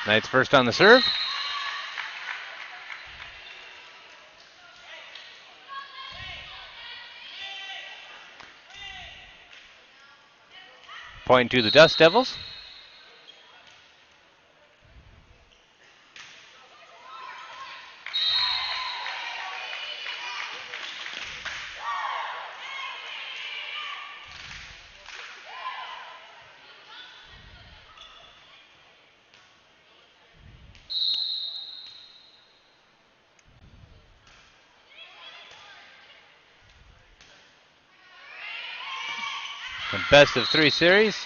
Knights first on the serve. Point to the Dust Devils. The best of 3 series.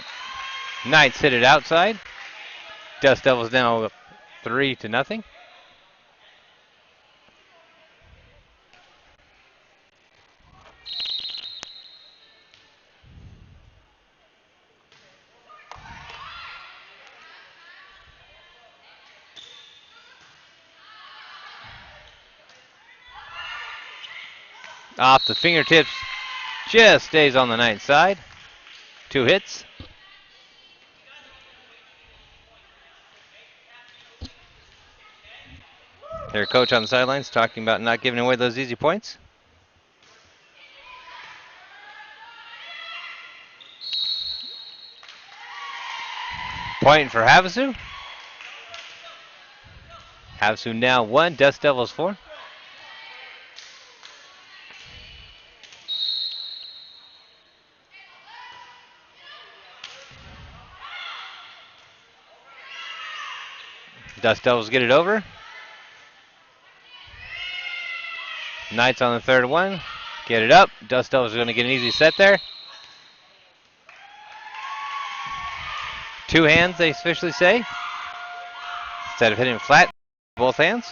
Knights hit it outside. Dust Devils now up 3-0. Off the fingertips, just stays on the Knights side. 2 hits. Their coach on the sidelines talking about not giving away those easy points. Point for Havasu. Havasu now 1, Dust Devils 4. Dust Devils get it over. Knights on the third one. Get it up. Dust Devils are going to get an easy set there. 2 hands, they officially say. Instead of hitting flat, both hands.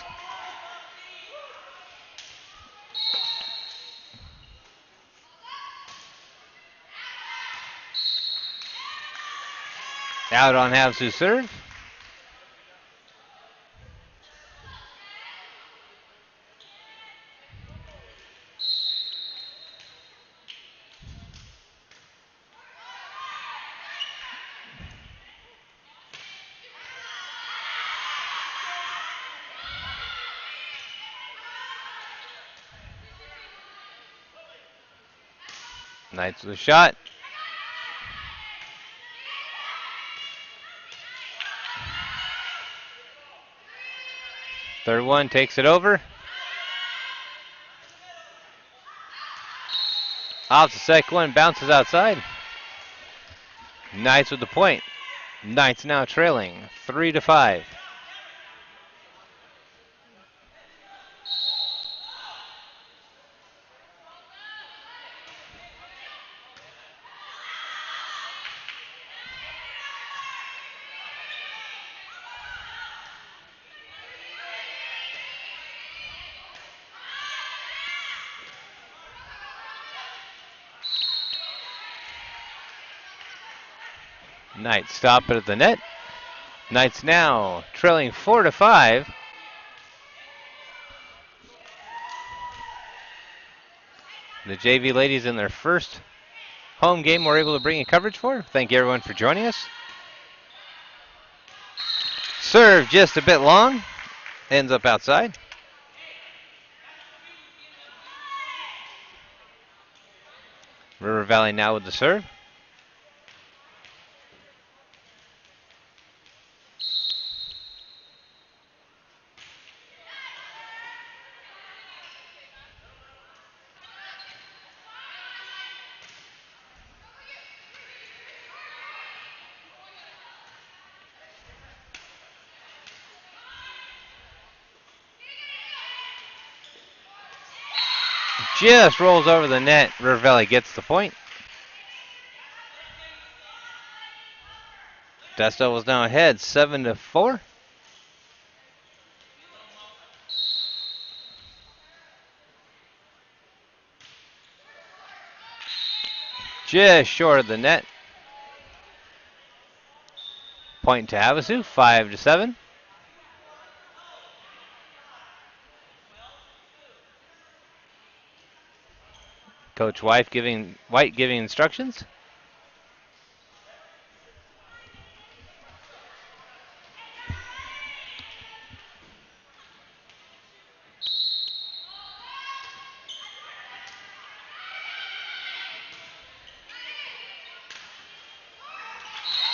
Out on Havasu's serve. Knights with a shot. Third one takes it over. Off the second one, bounces outside. Knights with the point. Knights now trailing 3-5. Knights stop it at the net. Knights now trailing 4-5. The JV ladies in their first home game we're able to bring in coverage for. Thank you everyone for joining us. Serve just a bit long. Ends up outside. River Valley now with the serve. Just rolls over the net. River Valley gets the point. Dust Devils now ahead 7-4. Just short of the net. Point to Havasu, 5-7. Coach White giving instructions.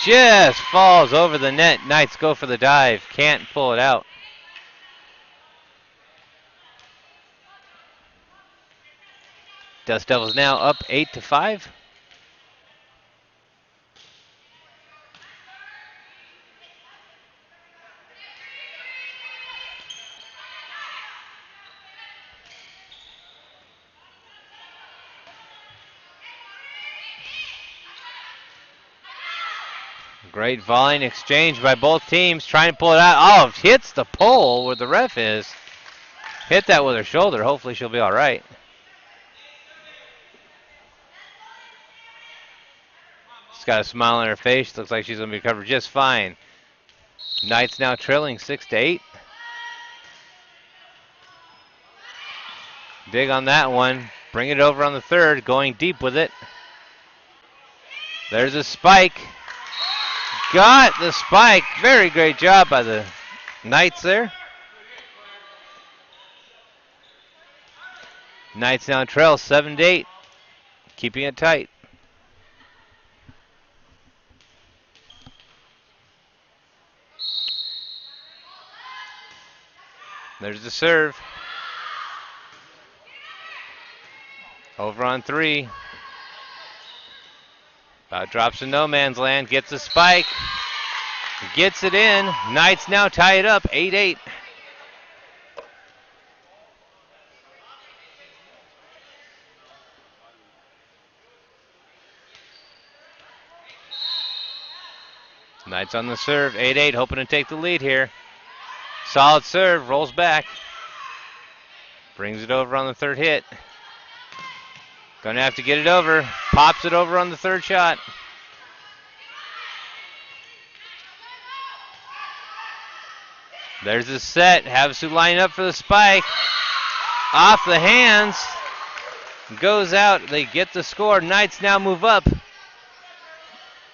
just falls over the net. Knights go for the dive. Can't pull it out. Dust Devils now up 8-5. Great volleying exchange by both teams, trying to pull it out. Oh, hits the pole where the ref is. Hit that with her shoulder. Hopefully she'll be all right. She's got a smile on her face. Looks like she's going to be covered just fine. Knights now trailing 6-8. Dig on that one. Bring it over on the third. Going deep with it. There's a spike. Got the spike. Very great job by the Knights there. Knights now trail 7-8. Keeping it tight. There's the serve. Over on 3. About drops in no man's land. Gets a spike. Gets it in. Knights now tie it up 8-8. Knights on the serve. 8-8. Hoping to take the lead here. Solid serve. Rolls back. Brings it over on the third hit. Gonna have to get it over. Pops it over on the third shot. There's the set. Havasu lining up for the spike. Off the hands. Goes out. They get the score. Knights now move up.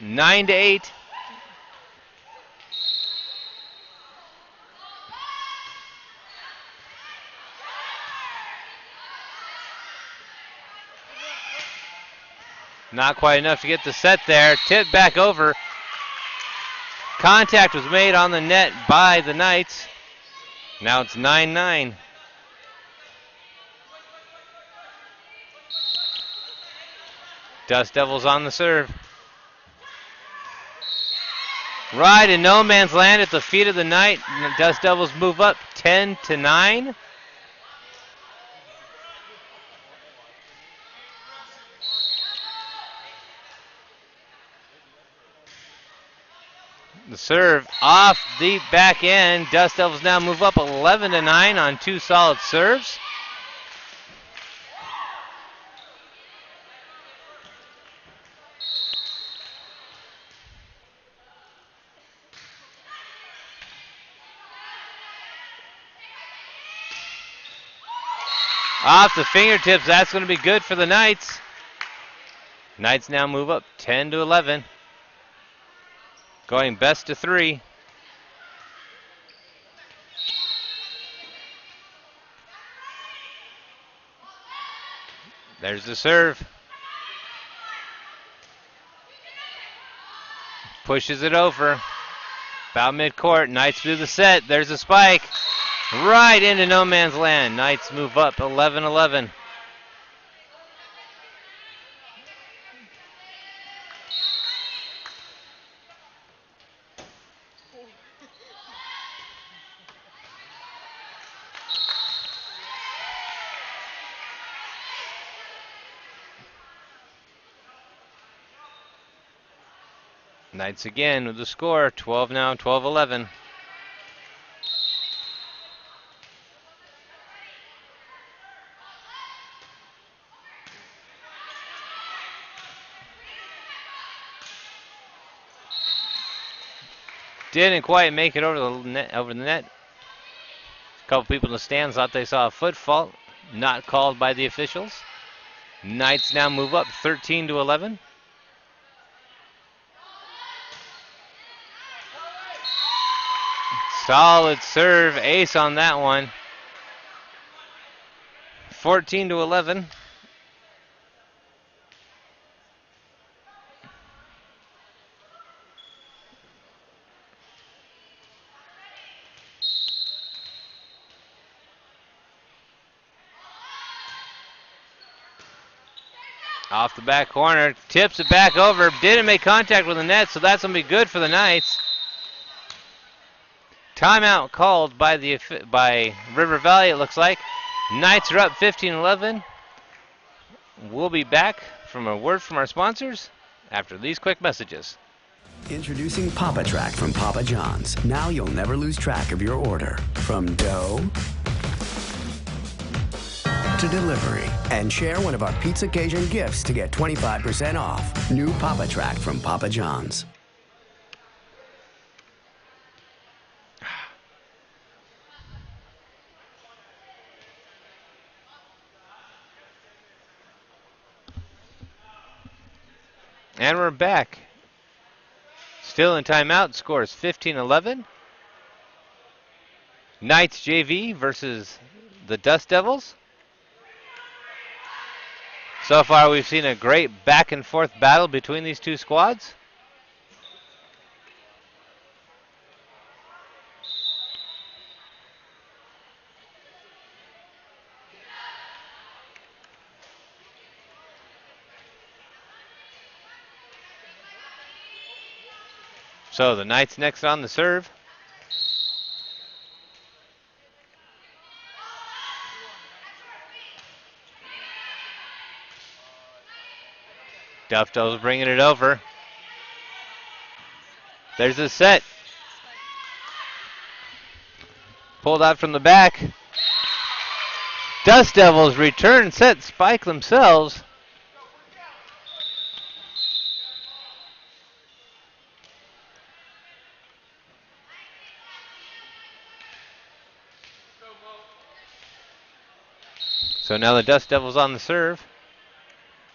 9-8. Not quite enough to get the set there. Tip back over. Contact was made on the net by the Knights. Now it's 9-9. Dust Devils on the serve. Right in no man's land at the feet of the Knight. Dust Devils move up 10-9. The serve off the back end. Dust Devils now move up 11-9 on 2 solid serves. Off the fingertips, that's going to be good for the Knights. Knights now move up 10-11. Going best to 3. There's the serve. Pushes it over. About midcourt. Knights do the set. There's a spike. Right into no man's land. Knights move up 11-11. Knights again with the score, 12 now, 12-11. Didn't quite make it over the net. A couple people in the stands thought they saw a foot fault, not called by the officials. Knights now move up 13-11. Solid serve, ace on that one. 14-11. Off the back corner, tips it back over, didn't make contact with the net, so that's going to be good for the Knights. Timeout called by River Valley, it looks like. Knights are up 15-11. We'll be back from a word from our sponsors after these quick messages. Introducing Papa Track from Papa John's. Now you'll never lose track of your order. From dough to delivery. And share one of our Pizza Cajun gifts to get 25% off. New Papa Track from Papa John's. And we're back. Still in timeout, score is 15-11. Knights JV versus the Dust Devils. So far we've seen a great back and forth battle between these two squads. So the Knights next on the serve. Dufto's bringing it over. There's a set. Pulled out from the back. Dust Devils return set spike themselves. So now the Dust Devils on the serve.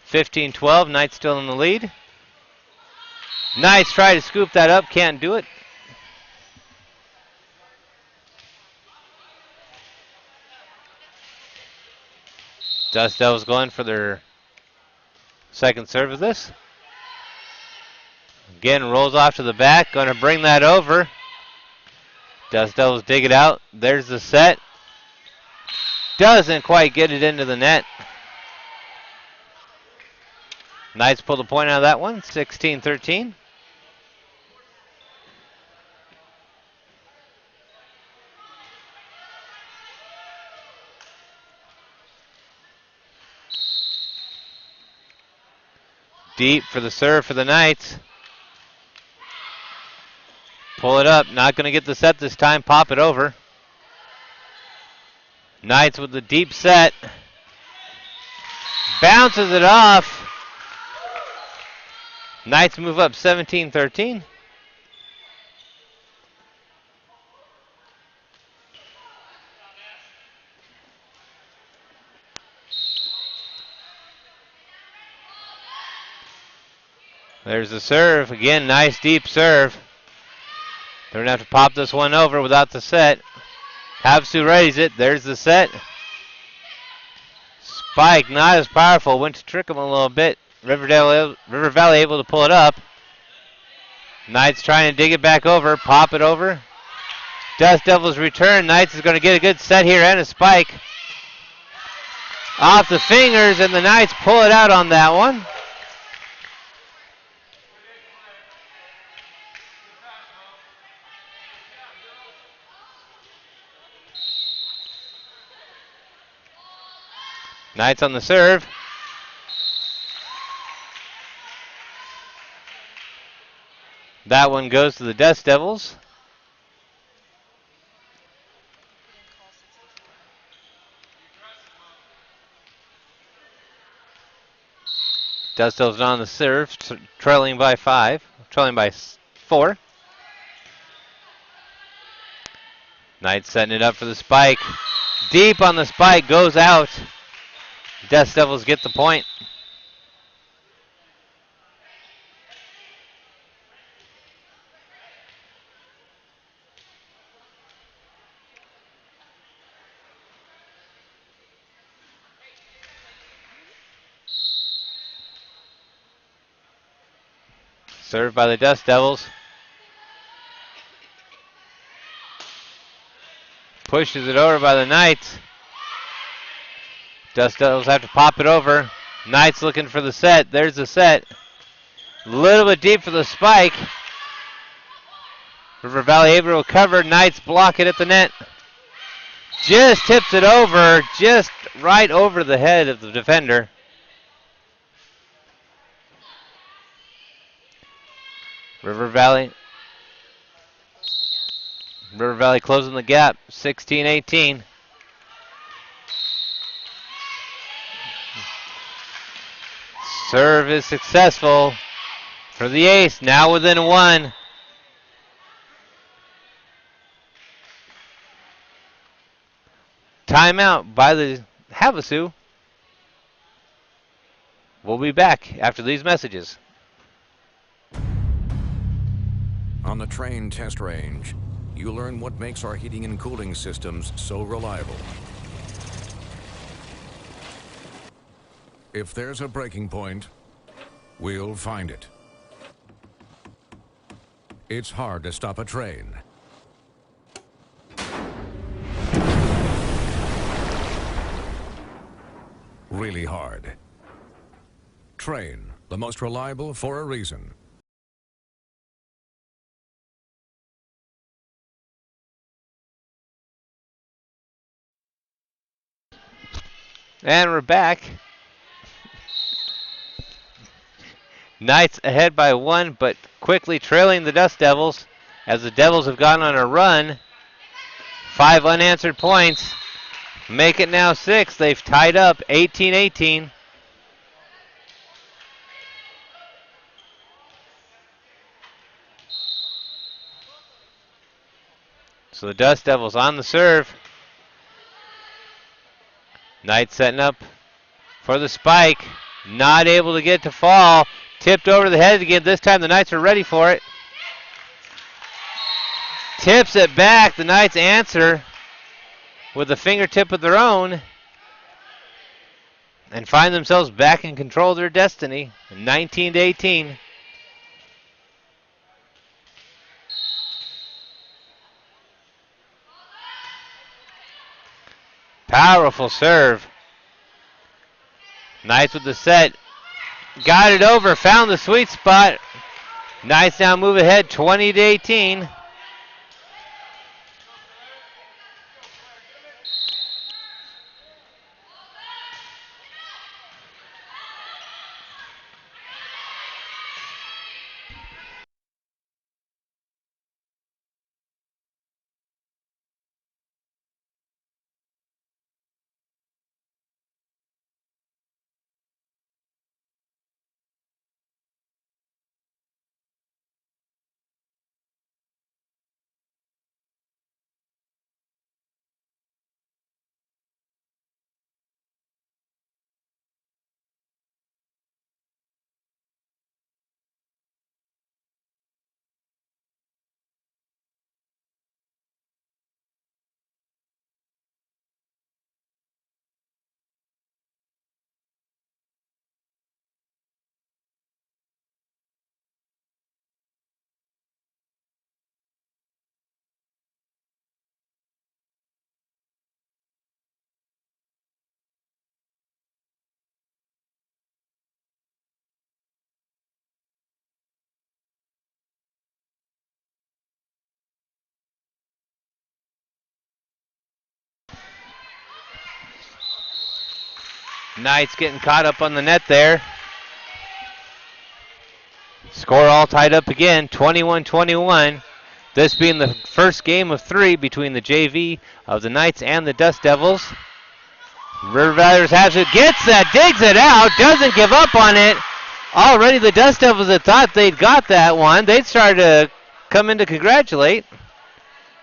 15-12, Knights still in the lead. Knights try to scoop that up, can't do it. Dust Devils going for their second serve of this. Again, rolls off to the back, going to bring that over. Dust Devils dig it out. There's the set. Doesn't quite get it into the net. Knights pull the point out of that one, 16-13. Deep for the serve for the Knights. Pull it up, not going to get the set this time, pop it over. Knights with the deep set. Bounces it off. Knights move up 17-13. There's the serve. Again, nice deep serve. They're going to have to pop this one over without the set. Havasu readies it. There's the set. Spike, not as powerful. Went to trick him a little bit. River Valley able to pull it up. Knights trying to dig it back over. Pop it over. Dust Devils return. Knights is going to get a good set here and a spike. Off the fingers, and the Knights pull it out on that one. Knights on the serve. That one goes to the Dust Devils. Dust Devils on the serve, trailing by 4. Knights setting it up for the spike. Deep on the spike, goes out. Dust Devils get the point. Served by the Dust Devils. Pushes it over by the Knights. Dust Devils have to pop it over. Knights looking for the set. There's the set. A little bit deep for the spike. River Valley able to recover. Knights block it at the net. Just tips it over, just right over the head of the defender. River Valley closing the gap, 16-18. Serve is successful for the ace, now within one. Timeout by the Havasu. We'll be back after these messages. On the train test range, you learn what makes our heating and cooling systems so reliable. If there's a breaking point, we'll find it. It's hard to stop a train. Really hard. Train, the most reliable for a reason. And we're back. Knights ahead by one, but quickly trailing the Dust Devils as the Devils have gone on a run. 5 unanswered points. Make it now 6. They've tied up 18-18. So the Dust Devils on the serve. Knights setting up for the spike. Not able to get to fall. Tipped over the head again. This time the Knights are ready for it. Tips it back. The Knights answer with a fingertip of their own and find themselves back in control of their destiny. 19-18. Powerful serve. Knights with the set. Got it over. Found the sweet spot. Knights now move ahead 20-18. Knights getting caught up on the net there. Score all tied up again, 21-21. This being the first game of 3 between the JV of the Knights and the Dust Devils. River Valley Havasu gets that, digs it out, doesn't give up on it. Already the Dust Devils had thought they'd got that one. They'd started to come in to congratulate.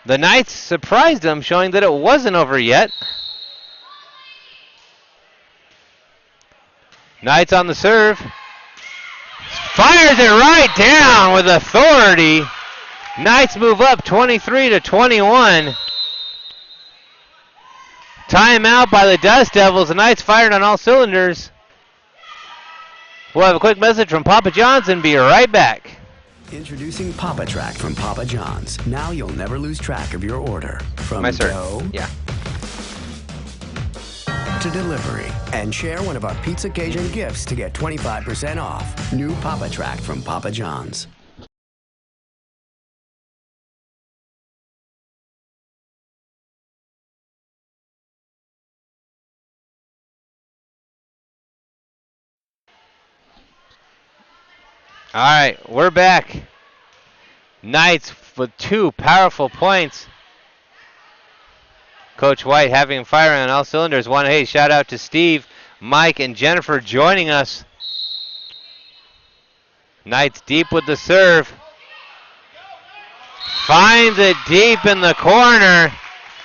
The Knights surprised them, showing that it wasn't over yet. Knights on the serve. Fires it right down with authority. Knights move up 23-21. Timeout by the Dust Devils. The Knights fired on all cylinders. We'll have a quick message from Papa John's and be right back. Introducing Papa Track from Papa John's. Now you'll never lose track of your order. From My sir. dough Yeah. to delivery and share one of our Pizza Cajun gifts to get 25% off. New Papa Track from Papa John's. All right, we're back. Knights with 2 powerful points. Coach White having fire on all cylinders. Hey, shout out to Steve, Mike, and Jennifer joining us. Knights deep with the serve. Finds it deep in the corner.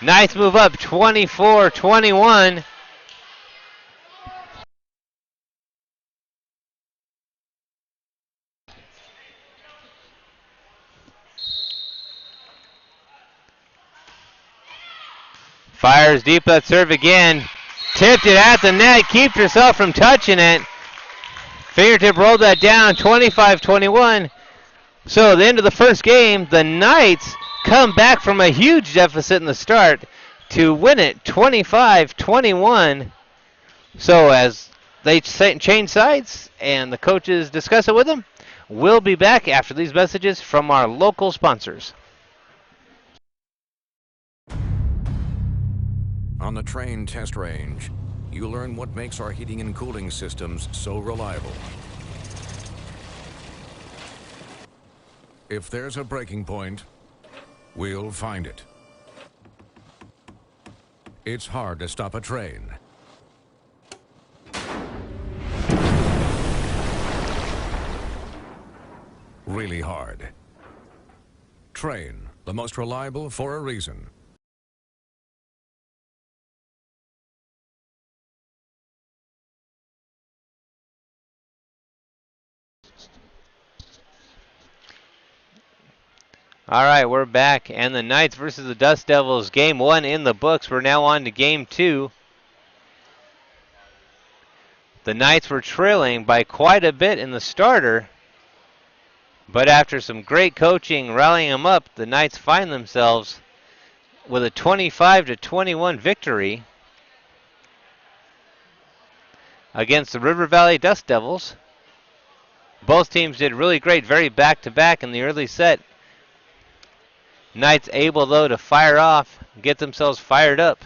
Knights move up 24-21. Fires deep that serve again. Tipped it at the net. Keeps herself from touching it. Fingertip rolled that down. 25-21. So at the end of the first game, the Knights come back from a huge deficit in the start to win it 25-21. So as they change sides and the coaches discuss it with them, we'll be back after these messages from our local sponsors. On the train test range, you learn what makes our heating and cooling systems so reliable. If there's a breaking point, we'll find it. It's hard to stop a train. Really hard. Train, the most reliable for a reason. All right, we're back, and the Knights versus the Dust Devils. Game 1 in the books. We're now on to Game 2. The Knights were trailing by quite a bit in the starter, but after some great coaching, rallying them up, the Knights find themselves with a 25-21 victory against the River Valley Dust Devils. Both teams did really great, very back-to-back in the early set. Knights able, though, to fire off, get themselves fired up.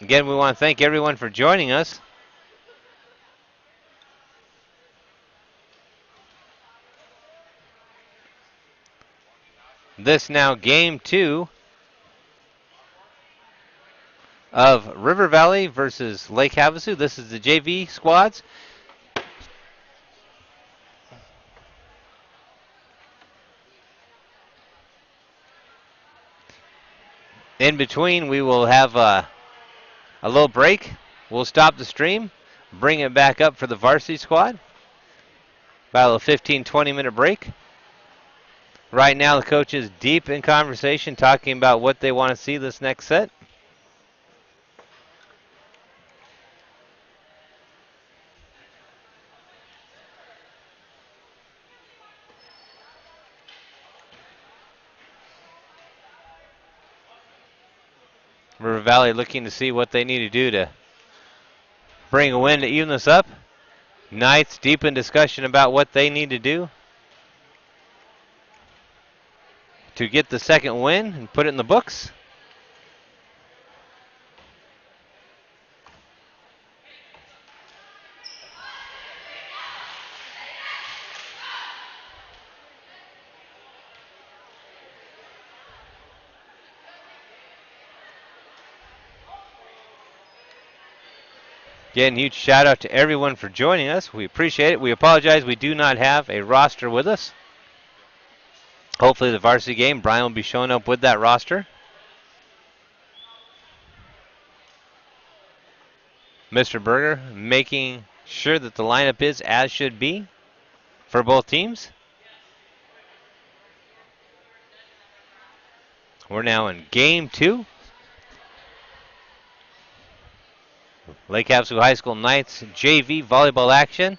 Again, we want to thank everyone for joining us. This now Game 2 of River Valley versus Lake Havasu. This is the JV squads. In between, we will have a little break. We'll stop the stream, bring it back up for the varsity squad. About a 15-20 minute break. Right now, the coach is deep in conversation, talking about what they want to see this next set. River Valley looking to see what they need to do to bring a win to even this up. Knights deep in discussion about what they need to do to get the second win and put it in the books. Again, huge shout out to everyone for joining us. We appreciate it. We apologize we do not have a roster with us. Hopefully the varsity game, Brian will be showing up with that roster. Mr. Berger making sure that the lineup is as should be for both teams. We're now in Game 2. Lake Havasu High School Knights JV volleyball action.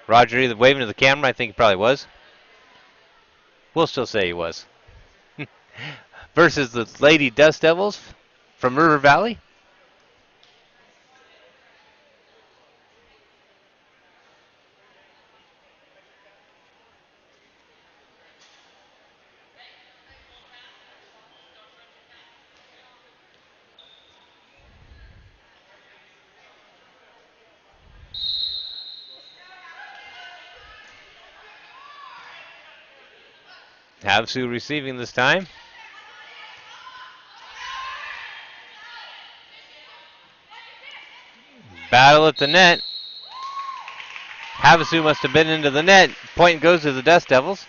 Roger either waving to the camera. I think he probably was. We'll still say he was. versus the Lady Dust Devils from River Valley. Havasu receiving this time. Battle at the net. Havasu must have been into the net. Point goes to the Dust Devils.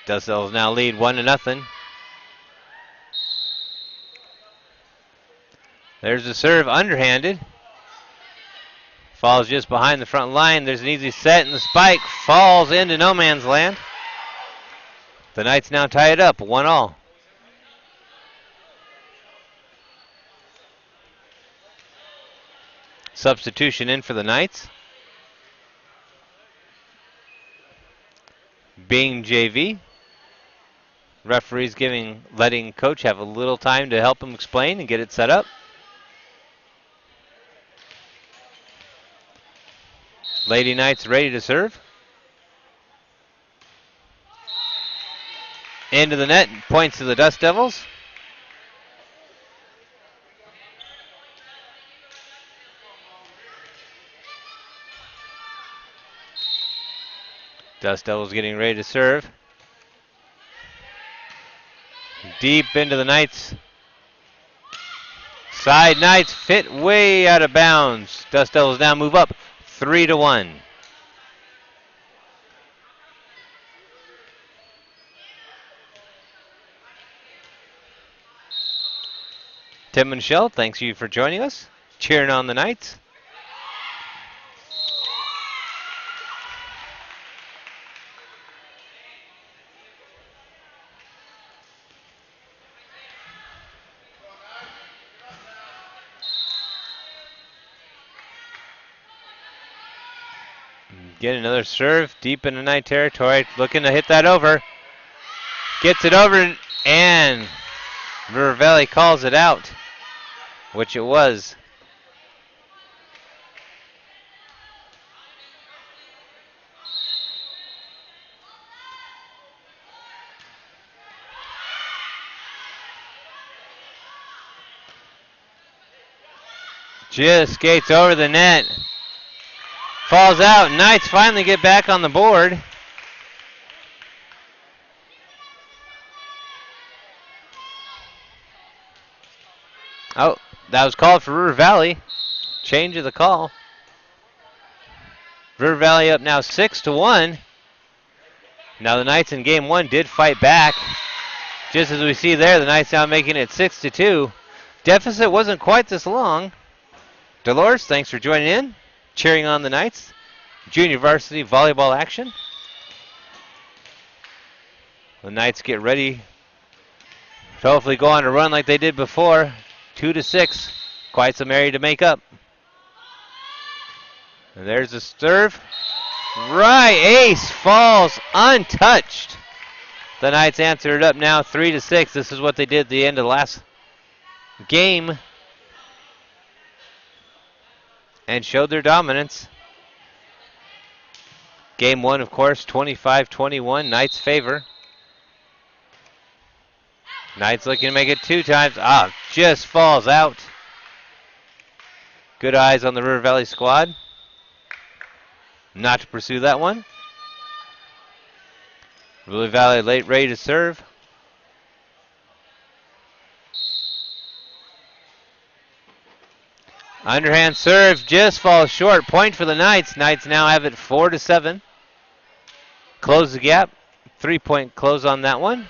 Dust Devils now lead 1-0. There's the serve, underhanded. Falls just behind the front line. There's an easy set, and the spike falls into no man's land. The Knights now tie it up, 1-1. Substitution in for the Knights. Being JV. Referee's letting coach have a little time to help him explain and get it set up. Lady Knights ready to serve. Into the net, points to the Dust Devils. Dust Devils getting ready to serve. Deep into the Knights. Side Knights fit way out of bounds. Dust Devils now move up 3-1. Tim and Shell, thanks you for joining us. Cheering on the Knights. Get another serve deep into Knight territory. Looking to hit that over. Gets it over and River Valley calls it out, which it was. Just skates over the net. Falls out. Knights finally get back on the board. Oh, that was called for River Valley. Change of the call. River Valley up now 6-1. Now the Knights in game one did fight back. Just as we see there, the Knights now making it 6-2. Deficit wasn't quite this long. Dolores, thanks for joining in. Cheering on the Knights. Junior varsity volleyball action. The Knights get ready to hopefully go on a run like they did before. 2-6. Quite some area to make up. And there's the serve. Right, ace falls untouched. The Knights answer it up now 3-6. This is what they did at the end of the last game. And showed their dominance. Game one, of course, 25-21, Knights favor. Knights looking to make it 2 times. Ah, just falls out. Good eyes on the River Valley squad. Not to pursue that one. River Valley late ready to serve. Underhand serve just falls short. Point for the Knights. Knights now have it 4-7. Close the gap. 3-point close on that one.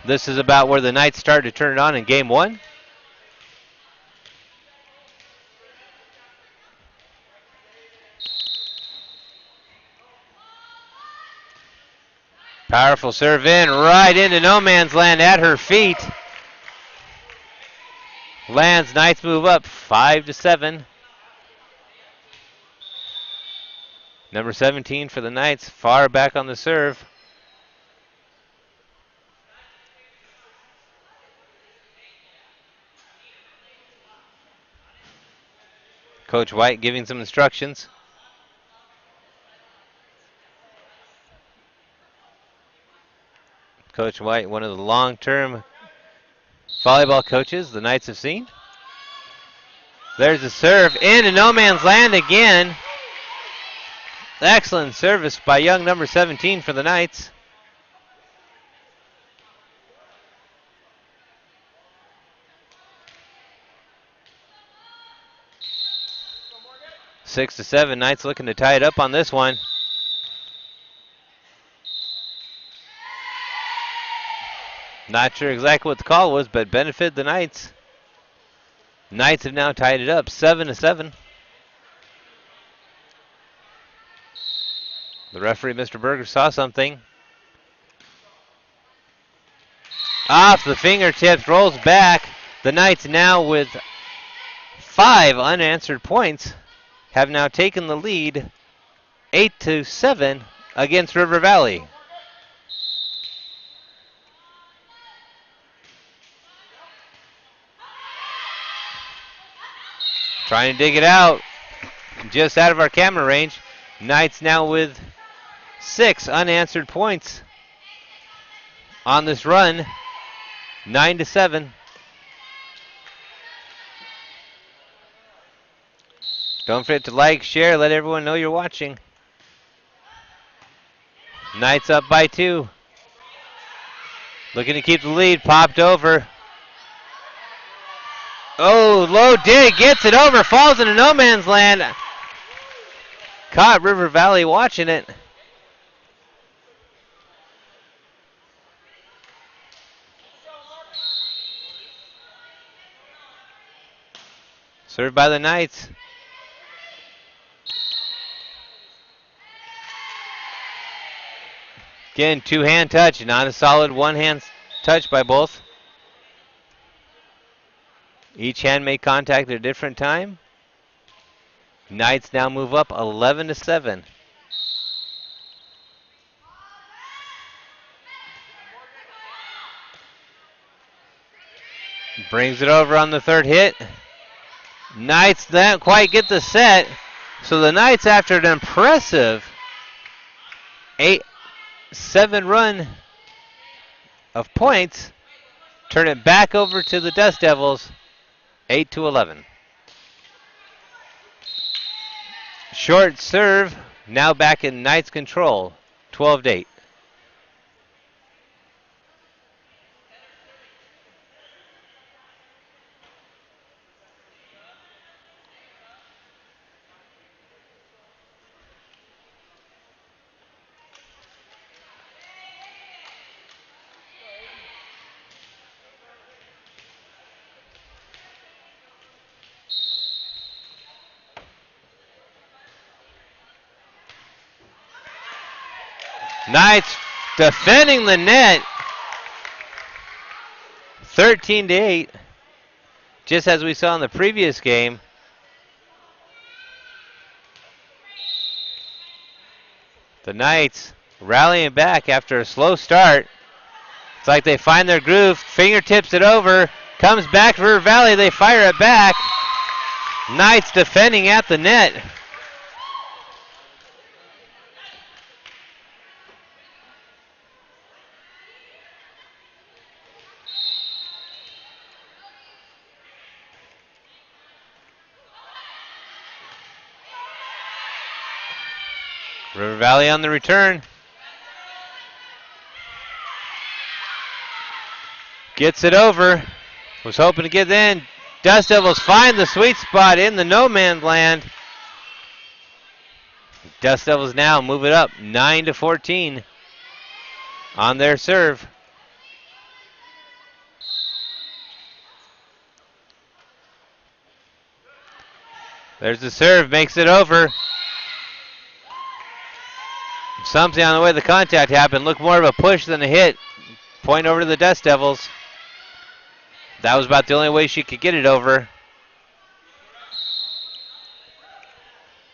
This is about where the Knights started to turn it on in game one. Powerful serve in, right into no man's land at her feet. Lands, Knights move up 5-7. Number 17 for the Knights, far back on the serve. Coach White giving some instructions. Coach White, one of the long-term volleyball coaches the Knights have seen. There's a serve into no man's land again. Excellent service by young number 17 for the Knights. Six to 7. Knights looking to tie it up on this one. Not sure exactly what the call was, but benefited the Knights. Knights have now tied it up 7 to 7. The referee, Mr. Berger, saw something. Off the fingertips, rolls back. The Knights now with 5 unanswered points have now taken the lead 8 to 7 against River Valley. Trying to dig it out, just out of our camera range. Knights now with 6 unanswered points on this run, 9 to 7. Don't forget to like, share, let everyone know you're watching. Knights up by 2. Looking to keep the lead, popped over. Oh, low dig, gets it over, falls into no man's land. Caught River Valley watching it. Served by the Knights. Again, two-hand touch, not a solid one-hand touch by both. Each hand made contact at a different time. Knights now move up 11 to 7. Brings it over on the third hit. Knights don't quite get the set. So the Knights, after an impressive 8-7 run of points, turn it back over to the Dust Devils, 8 to 11. Short serve, now back in Knights control, 12 to 8. Knights defending the net, 13 to 8, just as we saw in the previous game. The Knights rallying back after a slow start. It's like they find their groove, fingertips it over, comes back to River Valley, they fire it back. Knights defending at the net. River Valley on the return. Gets it over. Was hoping to get in. Dust Devils find the sweet spot in the no man's land. Dust Devils now move it up 9 to 14 on their serve. There's the serve, makes it over. Something on the way the contact happened. Looked more of a push than a hit. Point over to the Dust Devils. That was about the only way she could get it over.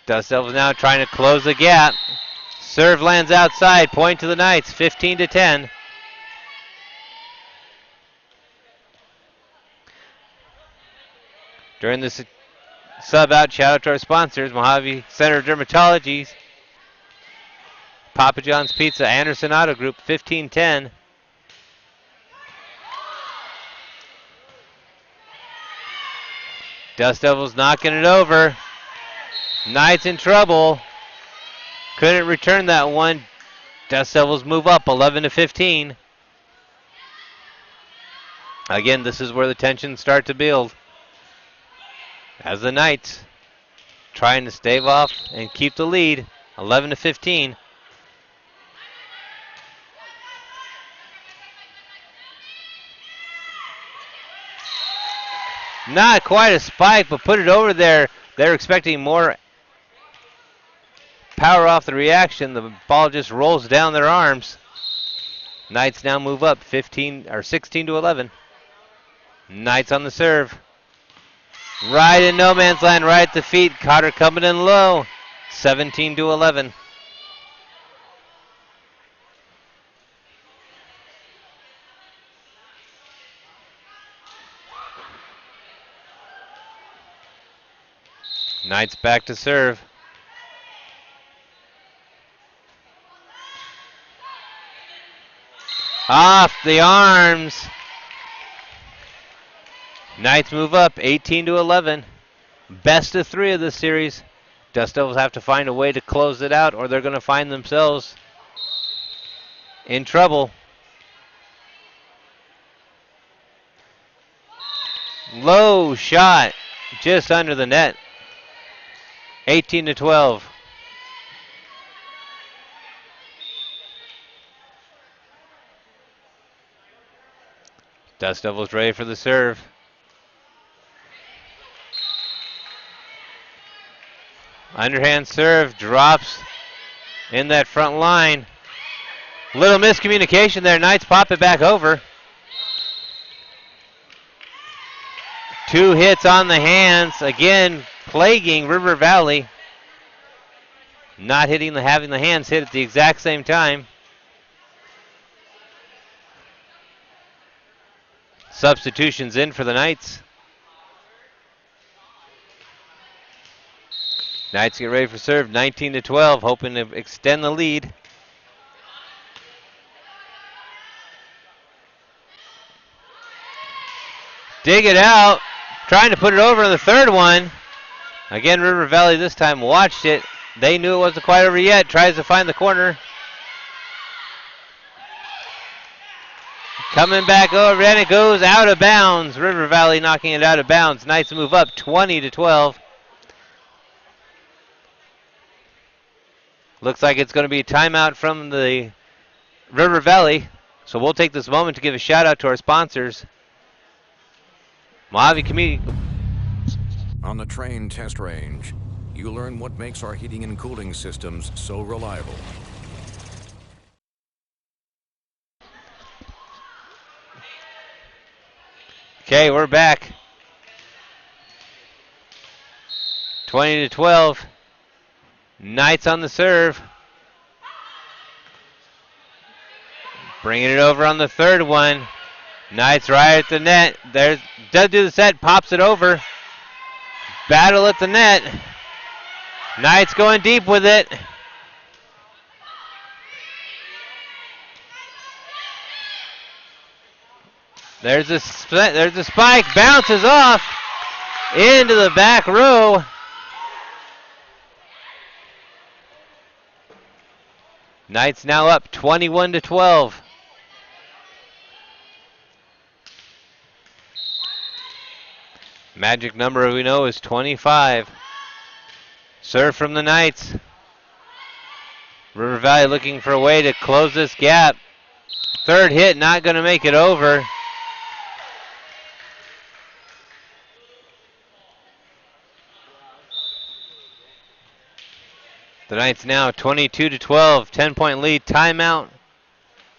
Dust Devils now trying to close the gap. Serve lands outside. Point to the Knights. 15-10. During this sub out, shout out to our sponsors, Mohave Center of Dermatology, Papa John's Pizza, Anderson Auto Group, 15-10. Dust Devils knocking it over. Knights in trouble. Couldn't return that one. Dust Devils move up 11-15. Again, this is where the tensions start to build. As the Knights trying to stave off and keep the lead, 11-15. Not quite a spike, but put it over there. They're expecting more power off the reaction. The ball just rolls down their arms. Knights now move up 16-11. Knights on the serve. Right in no man's land, right at the feet. Cotter coming in low. 17-11. Knights back to serve. Off the arms. Knights move up 18-11. Best of 3 of this series. Dust Devils have to find a way to close it out or they're going to find themselves in trouble. Low shot just under the net. 18-12. Dust Devils ready for the serve. Underhand serve drops in that front line. Little miscommunication there. Knights pop it back over. 2 hits on the hands. Again, plaguing River Valley. Not having the hands hit at the exact same time. Substitutions in for the Knights. Knights get ready for serve, 19-12, hoping to extend the lead. Dig it out, trying to put it over in the third one. Again, River Valley this time watched it. They knew it wasn't quite over yet. Tries to find the corner. Coming back over, and it goes out of bounds. River Valley knocking it out of bounds. Knights move up 20-12. Looks like it's going to be a timeout from the River Valley. So we'll take this moment to give a shout out to our sponsors. Mohave Community. On the train test range, you learn what makes our heating and cooling systems so reliable. Okay, we're back. 20-12. Knights on the serve. Bringing it over on the third one. Knights right at the net. There's does do the set, pops it over. Battle at the net. Knights going deep with it. There's a spike, bounces off into the back row. Knights now up 21-12. Magic number we know is 25. Serve from the Knights. River Valley looking for a way to close this gap. Third hit, not going to make it over. The Knights now 22-12, 10-point lead. Timeout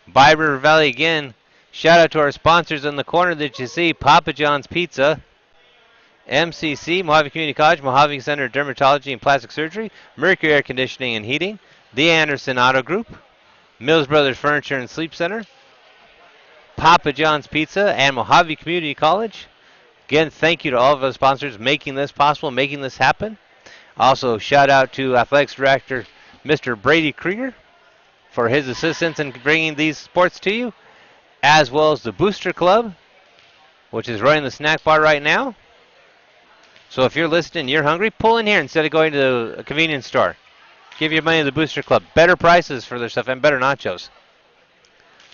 by River Valley again. Shout out to our sponsors in the corner that you see, Papa John's Pizza, MCC, Mohave Community College, Mohave Center of Dermatology and Plastic Surgery, Mercury Air Conditioning and Heating, the Anderson Auto Group, Mills Brothers Furniture and Sleep Center, Papa John's Pizza, and Mohave Community College. Again, thank you to all of our sponsors making this possible, making this happen. Also, shout out to Athletics Director Mr. Brady Krieger for his assistance in bringing these sports to you, as well as the Booster Club, which is running the snack bar right now. So if you're listening, you're hungry, pull in here instead of going to a convenience store. Give your money to the Booster Club. Better prices for their stuff and better nachos.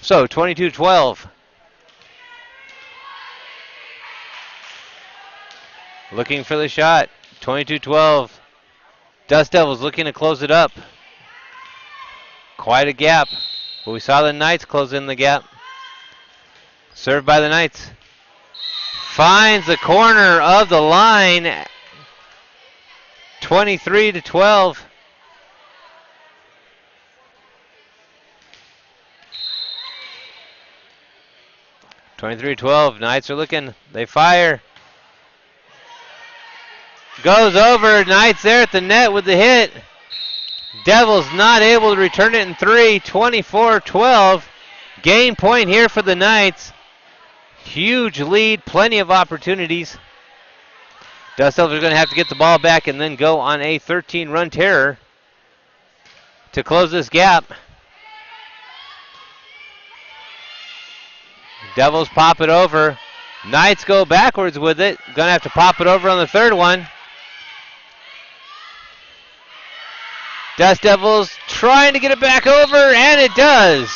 So, 22-12. Looking for the shot. 22-12. Dust Devils looking to close it up. Quite a gap. But we saw the Knights close in the gap. Served by the Knights. Finds the corner of the line. 23-12. Knights are looking. They fire. Goes over. Knights there at the net with the hit. Devils not able to return it in 3. 24-12. Game point here for the Knights. Huge lead. Plenty of opportunities. Dust Devils are going to have to get the ball back and then go on a 13-run terror to close this gap. Devils pop it over. Knights go backwards with it. Going to have to pop it over on the third one. Dust Devils trying to get it back over, and it does.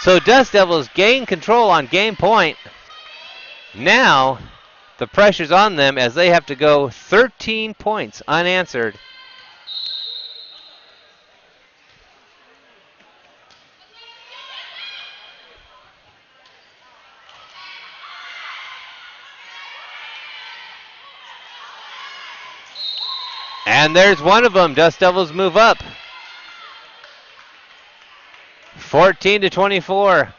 So Dust Devils gain control on game point. Now the pressure's on them as they have to go 13 points unanswered. And there's one of them. Dust Devils move up. 14-24.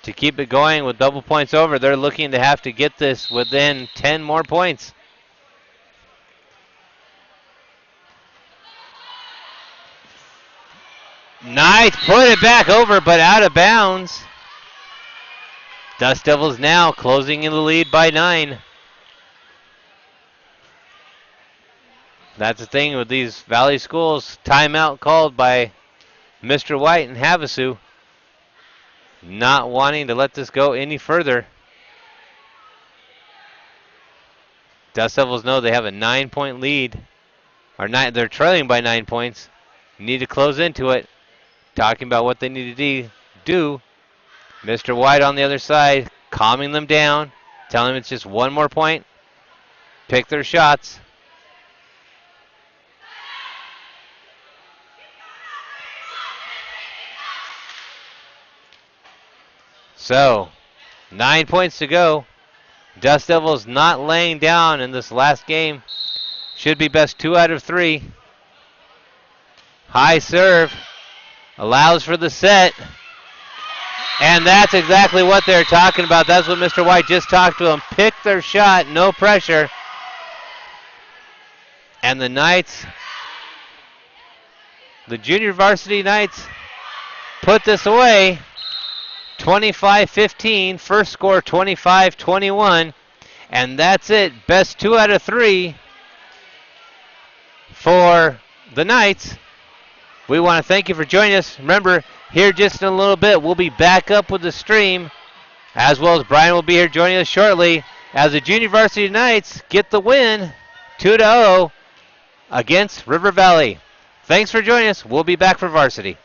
To keep it going with double points over, they're looking to have to get this within 10 more points. Knights put it back over, but out of bounds. Dust Devils now closing in the lead by 9. That's the thing with these Valley schools. Timeout called by Mr. White and Havasu. Not wanting to let this go any further. Dust Devils know they have a 9-point lead. They're trailing by 9 points. Need to close into it. Talking about what they need to do. Mr. White on the other side, calming them down. Telling them it's just one more point. Pick their shots. So, 9 points to go. Dust Devils not laying down in this last game. Should be best 2 out of 3. High serve. Allows for the set. And that's exactly what they're talking about. That's what Mr. White just talked to them. Pick their shot, no pressure. And the Knights, the junior varsity Knights, put this away. 25-15, first score 25-21, and that's it. Best 2 out of 3 for the Knights. We want to thank you for joining us. Remember, here just in a little bit, we'll be back up with the stream, as well as Brian will be here joining us shortly as the junior varsity Knights get the win 2-0 against River Valley. Thanks for joining us. We'll be back for varsity.